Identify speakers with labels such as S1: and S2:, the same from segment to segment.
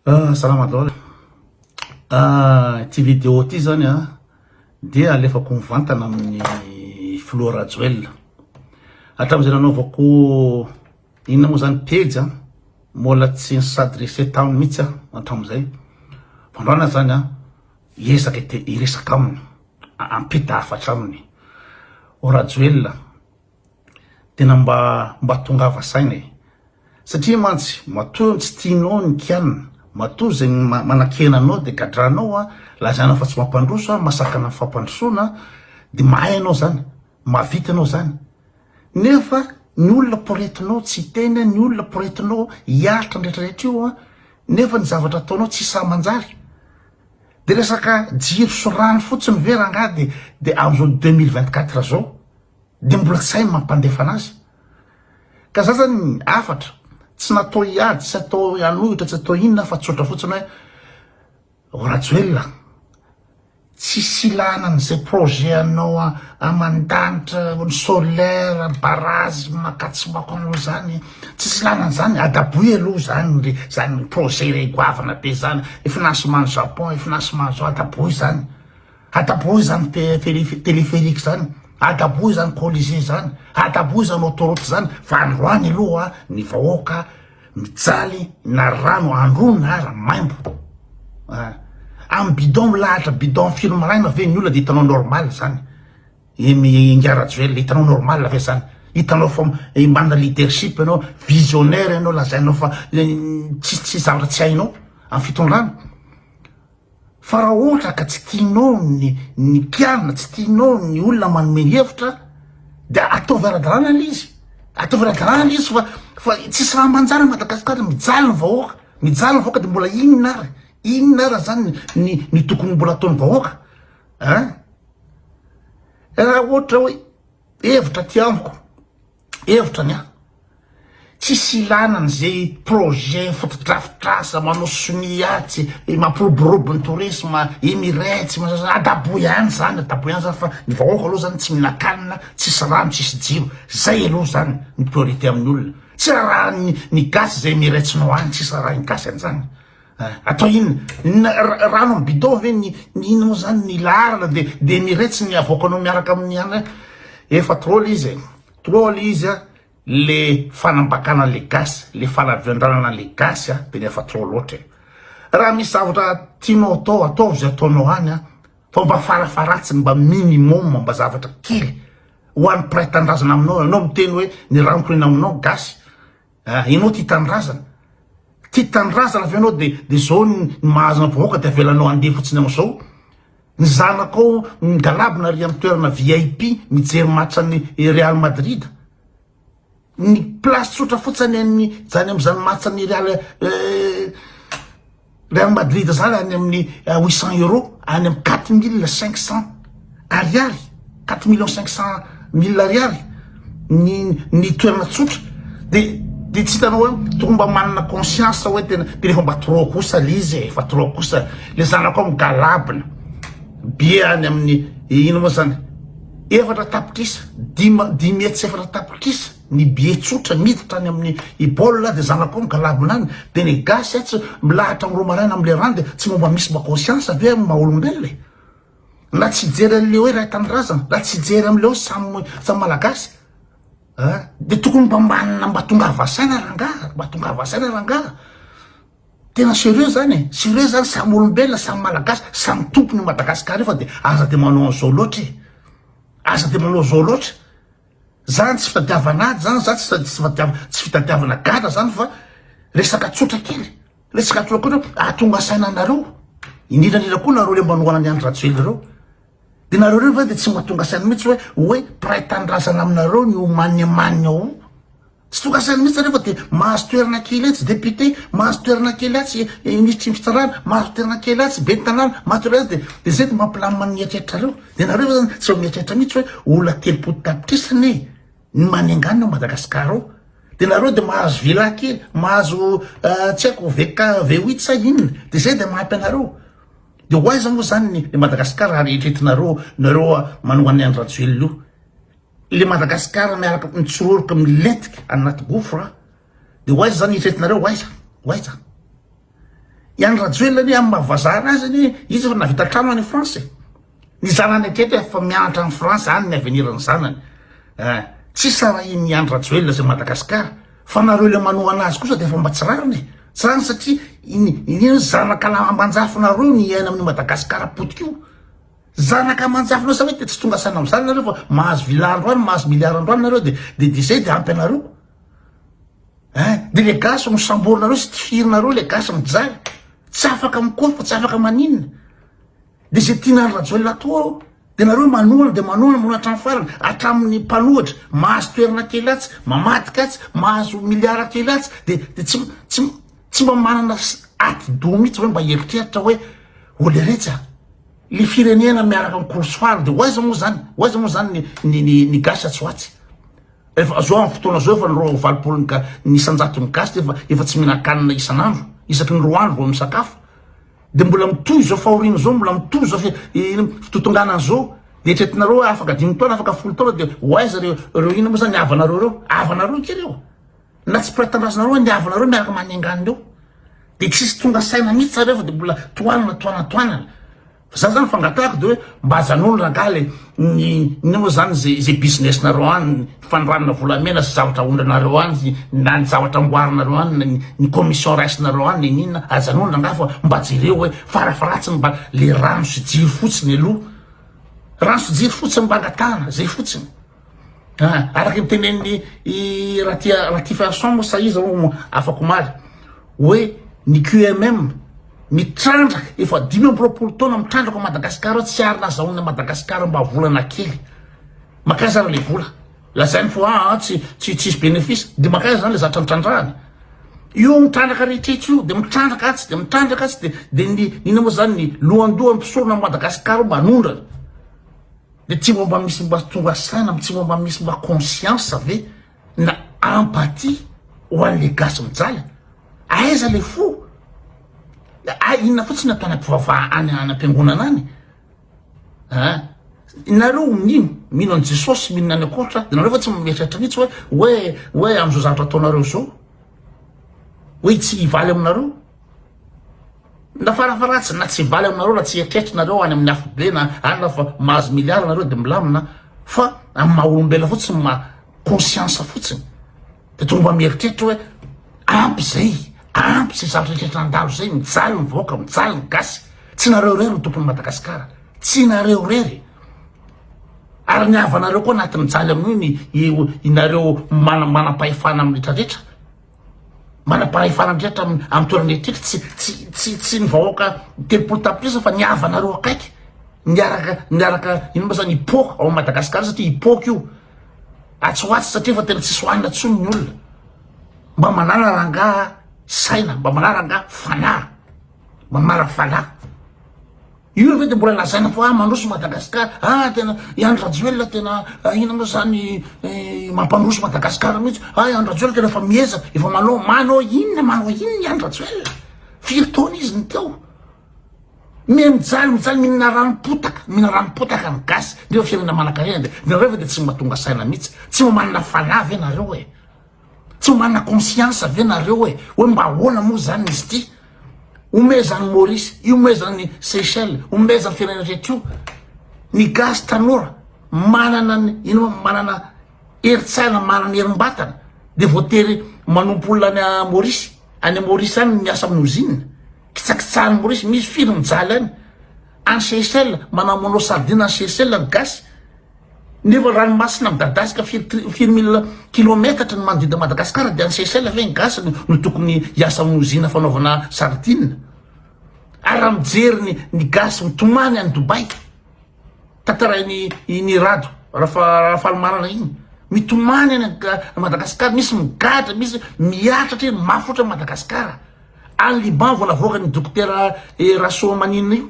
S1: Salama daholo. Ty vidéo ty zany dia alefako mivantana amin'ny Flora Joel. Hatramin'izay nanaovako inona moa zany page mbola tsy s'adressé taminy mihitsy hatramin'izay. Vandroana zany hiezaka hiresaka aminy, ampita hafatra aminy. Ora Joel tena mba tongava saina satria mantsy matoa tsy tianao ny kianina, matoa zay manakena anao de gadranao lazainao fa tsy mampandroso masakana fampandrosoana de mahay anao zany, mavita anao zany. Nefa ny olona poretinao tsy tena, ny olona poretinao hialatra ndraitrarehetra io nefa ny zavatra ataonao tsy sa manjary. De resaka jiro sy rano fotsiny ve rangaha de am'izao 2024 zao de mbola tsy hay mampandefa anazy. Ka za zany afatra tsy natao hiady, tsy atao hanohitra, tsy atao inona fa tsotra fotsiny hoe Ora Joel tsy ilana an'izay projet anao amandanitra ny solaire, barazy makatsibako anao zany, tsy ilana an'izany. Adaboy aloha zany zany projet re goavana be zany, financement Japon, financement zao adaboy zany, adaboy zany téléphérique zany, adaboy zany colisée zany, adaboy zany autoroute zany. Fa androany aloha ny vahoaka mijaly na rano andro na ranomaimbo amin'ny bidon milahatra, bidon firy maraina ve ny olona de hitanao normal zany. Ora Joel hitanao normal ve zany, hitanao fa manana leadership anao, visionnaire anao, lazainao fa tsy zavatra tsy hainao amin'ny fitondrana. Fa raha ohatra ka tsy tianao ny kianina, tsy tianao ny olona manome hevitra de ataovy ara-dalàna izy, ataovy ara-dalàna izy fa tsisy raha manjary Madagasikara. Mijaly ny vahoaka, mijaly ny vahoaka de mbola inona ara zany ny tokony mbola ataon'ny vahoaka raha ohatra hoe hevitra ty amiko, hevitra ny tsisy ilana n'izay projet fotodrafitrasa manao soniatsy mampiroborobo ny tourisme Emirates adaboy ihany zany, adaboy ihany zany. Fa ny vahoaka aloha zany tsy mihinan-kanina, tsisy rano, tsisy jiro, zay aloha zany ny priorité amin'ny olona. Tsy raha ny gasy zay Emirates nao any, tsisy raha ny gasy an'izany. Atao inona rano amin'ny bidon ve ny inona moa zany ny laharana de Emirates ny avoakanao miaraka amin'ny any. Efa trop izy le fanambakana le gasy, le fanaviandranana le gasy de nefa trop loatra. Raha misy zavatra tianao atao, ataovy zay ataonao any fa mba farafaratsiny, mba minimum, mba zavatra kely ho an'ny mpiray tandrazana aminao. Anao miteny hoe ny ranonkorina aminao gasy, ianao tia tandrazana, tia tandrazana avy anao de zao ny mahazana vahoaka de avelanao andeha fotsiny am'izao. Ny zanakao migalabona ry amin'ny toerana VIP mijery matchan'ny Real Madrid, ny place tsotra fotsiny zany am'izany matchan'ny Real Madrid zany any amin'ny 800 €, any amin'ny 4 500 ariary, 4 500 000 ariary ny toerana tsotra. De tsy hitanao hoe tokony mba manana conscience hoe tena de rehefa mba trop kosa le izy, fa trop kosa le zanakao migalabona be any amin'ny ino moa zany efatra tapitrisa, 10 metsy efatra tapitrisa ny be tsotra miditra any amin'ny baolina de zanakao migalabona any. De ny gasy tsy milahatra amin'ny romaraina am'le rano de tsy momba misy mba conscience ave maha olombelona na tsy jery an'le hoe ray tandrazana, na tsy jery am'le hoe samy malagasy de tokony mba manana mba tonga avasaina rangaha, mba tonga avasaina rangaha. Tena sérieux zany, sérieux zany, samy olombelona, samy malagasy, samy tompony Madagasikara fa de aza de manao an'izao loatra, aza de manao zao loatra. Zany tsy fitadiavana ady zany, zany tsy fitadiavana gada zany, fa resaka tsotra kely, resaka tsotra koa atonga saina anareo, indrindrandrindra koa nareo le manohana ny Ora Joel reo. De nareo reo va de tsy mahatonga saina mihitsy hoe mpiray tandrazana aminareo ny omanimanina ao. Tsy tonga saina mihitsy rehefa de mahazo toerana kely atsy député, mahazo toerana kely atsy ministry fitsarana, mahazo toerana kely atsy be ny tanàna, mahazo toerana atsy de zay de mampilamina ny eritreritra reo. De nareo zany tsy mieritreritra mihitsy hoe olona telopolo tapitrisany ny manenganina Madagasikara ao. De nareo de mahazo villa kely, mahazo tsy haiko V8 sa inona, de zay de mahampy anareo. De hoaiza moa zany ny Madagasikara arehetretinareo manohany Ora Joel io. Le Madagasikara miaraka mitsororoka milentika anaty gouffre de hoaiza zany hitretinareo, hoaiza Iany Rajoelina amin'ny mahavazana azy ny izy fa navita trano any France. Ny zanany atrehitra efa mianatra any France any ny aveniran'ny zanany. Tsy sara iny Iany Rajoelina zay Madagasikara fa nareo le manohana azy kosa dia efa mba tsy rariny. Tsy rariny satria iny zanaka amanjafinareo ny iaina amin'ny Madagasikara potika io. Zanaka amanjafinareo sa hoe tsy tonga saina amin'izany nareo fa mahazo vilandro any, mahazo miliara andro any nareo dia zay dia ampy anareo. Dia le gasy misamborinareo sy tifirinareo le gasy mijaly. Tsy afaka mikofa fa tsy afaka maninona. Dia zay tian'ny Rajoelina atao dia nareo manohana hatramin'ny farany, hatramin'ny mpanohitra mahazo toerana kely atsy, mamatika atsy, mahazo miliara kely atsy dia tsy mba manana ati-do mihitsy hoe mba eritreritra hoe oleretsa le firenena miaraka amin'ny korosofary dia hoaiza moa zany ny gasy atsy efa zao amin'ny fotoana zao efa ny 20 ny isanjaton'ny gasy efa tsy mihinan-kanina isan'andro isaky ny 2 andro vao misakafo. Dia mbola mitohy zao fahoriana zao, mbola mitohy zao fitotonganana zao dia etretinareo afaka 5 taona afaka 10 taona dia hoaiza reo ina moa zany avanareo kereo na tsy pretendrasinareo ny avanareo miaraka manenganiny eo dia tsisy tonga saina mihitsy zareo fa dia mbola toanana. Za zany fangatahako dia hoe mba hajanonona galy ny moa zany zay business nareo any fanranona volamena sy zavatra ondranareo any na ny zavatra amboarinareo any ny commission raisinareo any ninona hajanonona nga fa mba jereo hoe farafaratsiny mba le rano sy jiro fotsiny aloha rano sy jiro fotsiny mba angatahana zay fotsiny. Araky mitenen'ny ratification moa sa izy afako maly hoe ny QMM mitrandraka efa 20 taona mitrandraka Madagasikara tsy ary nazahoana Madagasikara mba volana kely makazara le vola lazainy fo tsisy bénéfice dia makazara zany le zatra mitrandrahany io mitrandraka rehetrehitra io dia mitrandraka atsy dia nina moa zany ny lohandoha mpisorona Madagasikara manondrana dia tsy momba misy mba tonga saina tsy momba misy mba conscience ve na empathie ho an'le gasy mijaly aiza le fo inona fotsiny ataona mpivavaha any am-piangonana any nareo mino any Jesosy minona any akoatra dia nareo fa tsy mieritreritra mihitsy hoe am'izao zavatra ataonareo zao hoe tsy hivaly aminareo na farafaratsy na tsy hivaly aminareo na tsy eritreritrareo any amin'ny afobe na any fa mahazo miliara nareo dia milamina fa amin'ny maha olombelona fotsiny ma conscience fotsiny dia tonga mba mieritreritra hoe ampy zay zavatra rehetrrehetra andalo zay mijaly mivoaka mijaly ny gasy tsy nareo rery ny tompon'ny Madagasikara tsy nareo rery ary ny havanareo koa anaty mijaly amin'io inareo manam-pahefana amin'ny rehetrarehetra manam-pahefana rehetra amin'ny toerana rehetrrehetra tsy ny vahoaka 30 tapitrisa fa ny havanareo akaiky niaraka ino moa zany hipoka ao Madagasikara satria hipoka io atsoatsy satria fa tena tsisy hoanina tsony ny olona mba manana ranga saina mba manaranga fanahy mba mara-fanahy io ve dia mbola lazaina fo mandroso Madagasikara tena Iany Rajoelina tena ina moa zany mampandroso Madagasikara mihitsy Iany Rajoelina tena efa miezaka efa manao inona Iany Rajoelina firy taona izy ny teo mijaly mihinana ranompotaka ny gasy ndefa firenena manan-karena dia nareo dia tsy mahatonga saina mihitsy tsy manana fanahy ve nareo tsy manana conscience ve nareo hoe mba ahoana moa zany izy ty omezany Maurice io omezany Seychelles omezany firenena rehetra io ny gasy tanora manana eritsaina manana herim-batana dia voatery manompo olona any Maurice any miasa amin'ny ozinina kitsakitsahany Maurice misy firy mijaly any Seychelles manao sardine any Seychelles ny gasy nefa ranomasina midadasika 4 kilometatra ny manodidina Madagasikara dia any Seychelles ve ny gasy no tokony hiasa amin'ny ozina fanaovana sardine ary raha mijery ny gasy mitomany any Dubai tantarainy rado Rafalemarana iny mitomany any Madagasikara misy migadra misy miatratra mafotra Madagasikara any Liban vao navoaka ny dokotera Raso maninona io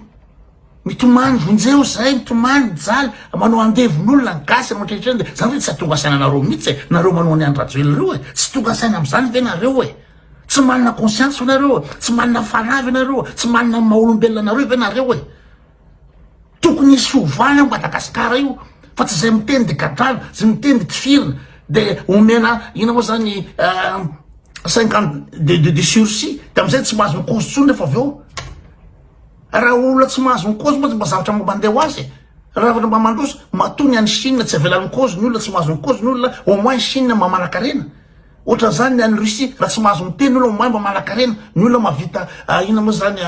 S1: mitomany vonjeo zay mitomany mijaly manao andevon'olona ny gasy matrehitreny dia zany hoe tsy hatonga saina nareo mihitsy nareo manao ny Iany Rajoelina reo tsy tonga saina amin'izany ve nareo tsy manana conscience nareo tsy manana fanahy ve nareo tsy manana maha-olombelona nareo ve nareo tokony hisy fiovana ao Madagasikara io fa tsy zay miteny dia gadrano zay miteny dia tifirina dia omena ina moa zany 50 de sursis de amizay tsy mahazo mikozy tsony rehefa avy eo raha olona tsy mahazo mikozy moa tsy mba zavatra mandeha ho azy raha mba mandroso matony any Chine tsy avelan'ny kozy ny olona tsy mahazo mikozy ny olona au moins Chine mamana-karena ohatra zany any Russie raha tsy mahazo miteny ny olona au moins mba mamana-karena ny olona mavita ina moa zany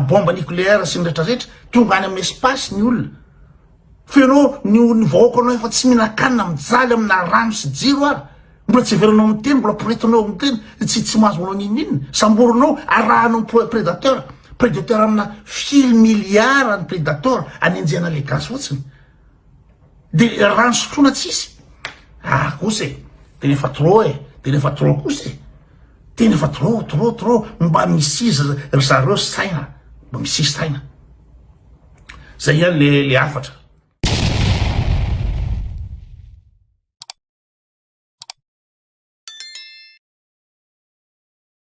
S1: bomba nucléaire sy ny rehetrarehetra tonga any amin'ny espace ny olona fenao ny vahoaka anao efa tsy mihinan-kanina mijaly amina rano sy jiro ary mbola tsy veranao miteny mbola poretinao miteny tsy mahazo manao ninina samboronao arahanao prédateur amina fil milliard ny prédateur anenjehana le gaz fotsiny de rano sotroina tsisy kosa tena efa trop tena efa trop kosa tena efa trop mba misy izy zareo saina mba misy saina zay ihany le afatra